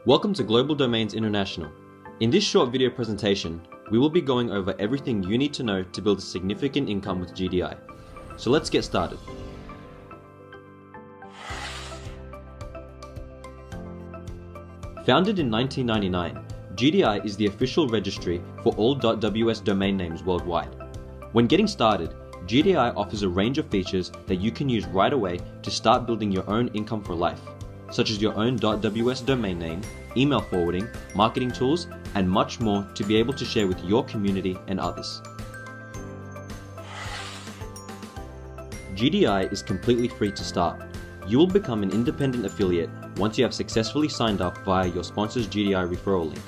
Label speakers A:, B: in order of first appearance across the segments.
A: Welcome to Global Domains International. In this short video presentation, we will be going over everything you need to know to build a significant income with GDI. So let's get started. Founded in 1999, GDI is the official registry for all .ws domain names worldwide. When getting started, GDI offers a range of features that you can use right away to start building your own income for life, such as your own .ws domain name, email forwarding, marketing tools, and much more to be able to share with your community and others. GDI is completely free to start. You will become an independent affiliate once you have successfully signed up via your sponsor's GDI referral link.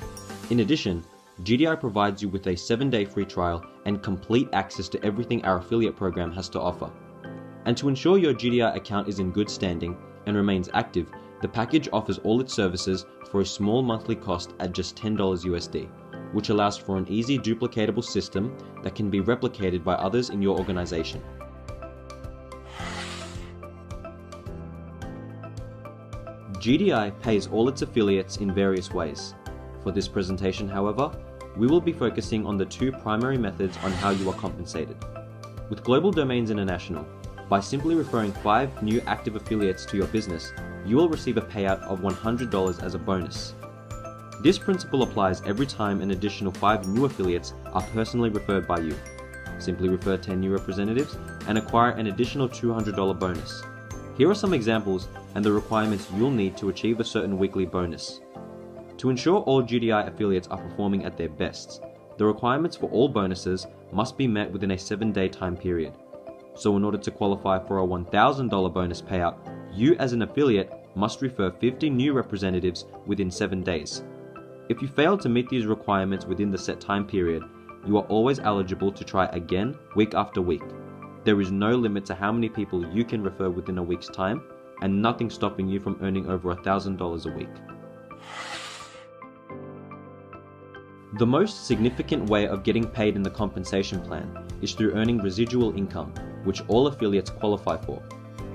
A: In addition, GDI provides you with a 7-day free trial and complete access to everything our affiliate program has to offer. And to ensure your GDI account is in good standing and remains active, the package offers all its services for a small monthly cost at just $10 USD, which allows for an easy duplicatable system that can be replicated by others in your organization. GDI pays all its affiliates in various ways. For this presentation, however, we will be focusing on the two primary methods on how you are compensated. With Global Domains International, by simply referring 5 new active affiliates to your business, you will receive a payout of $100 as a bonus. This principle applies every time an additional 5 new affiliates are personally referred by you. Simply refer 10 new representatives and acquire an additional $200 bonus. Here are some examples and the requirements you'll need to achieve a certain weekly bonus. To ensure all GDI affiliates are performing at their best, the requirements for all bonuses must be met within a 7-day time period. So in order to qualify for a $1,000 bonus payout, you as an affiliate must refer 50 new representatives within 7 days. If you fail to meet these requirements within the set time period, you are always eligible to try again week after week. There is no limit to how many people you can refer within a week's time, and nothing stopping you from earning over $1,000 a week. The most significant way of getting paid in the compensation plan is through earning residual income, which all affiliates qualify for.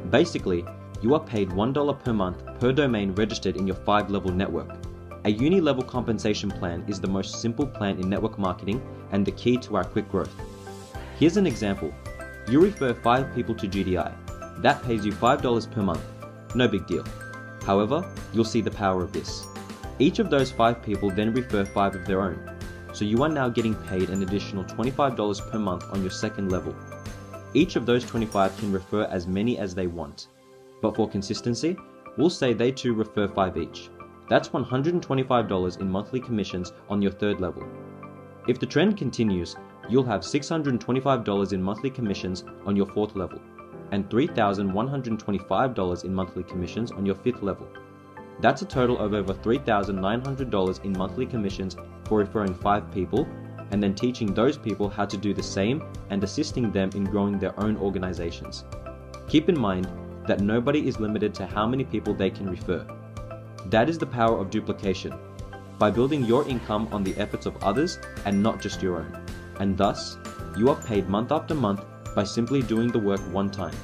A: Basically, you are paid $1 per month per domain registered in your 5-level network. A uni-level compensation plan is the most simple plan in network marketing and the key to our quick growth. Here's an example. You refer 5 people to GDI. That pays you $5 per month. No big deal. However, you'll see the power of this. Each of those 5 people then refer 5 of their own. So you are now getting paid an additional $25 per month on your 2nd level. Each of those 25 can refer as many as they want. But for consistency, we'll say they too refer 5 each. That's $125 in monthly commissions on your 3rd level. If the trend continues, you'll have $625 in monthly commissions on your 4th level, and $3,125 in monthly commissions on your 5th level. That's a total of over $3,900 in monthly commissions for referring 5 people, and then teaching those people how to do the same and assisting them in growing their own organizations. Keep in mind that nobody is limited to how many people they can refer. That is the power of duplication, by building your income on the efforts of others and not just your own. And thus, you are paid month after month by simply doing the work one time.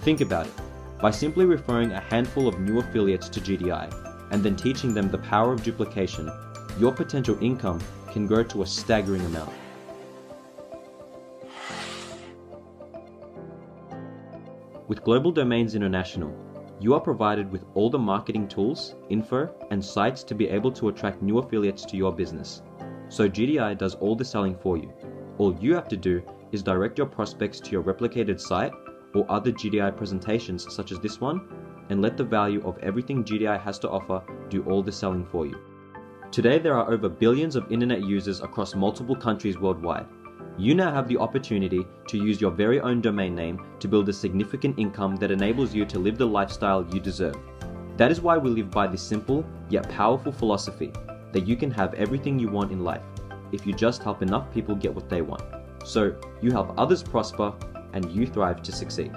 A: Think about it. By simply referring a handful of new affiliates to GDI and then teaching them the power of duplication, your potential income can grow to a staggering amount. With Global Domains International, you are provided with all the marketing tools, info, and sites to be able to attract new affiliates to your business. So GDI does all the selling for you. All you have to do is direct your prospects to your replicated site or other GDI presentations such as this one, and let the value of everything GDI has to offer do all the selling for you. Today there are over billions of internet users across multiple countries worldwide. You now have the opportunity to use your very own domain name to build a significant income that enables you to live the lifestyle you deserve. That is why we live by this simple yet powerful philosophy that you can have everything you want in life if you just help enough people get what they want. So you help others prosper and you thrive to succeed.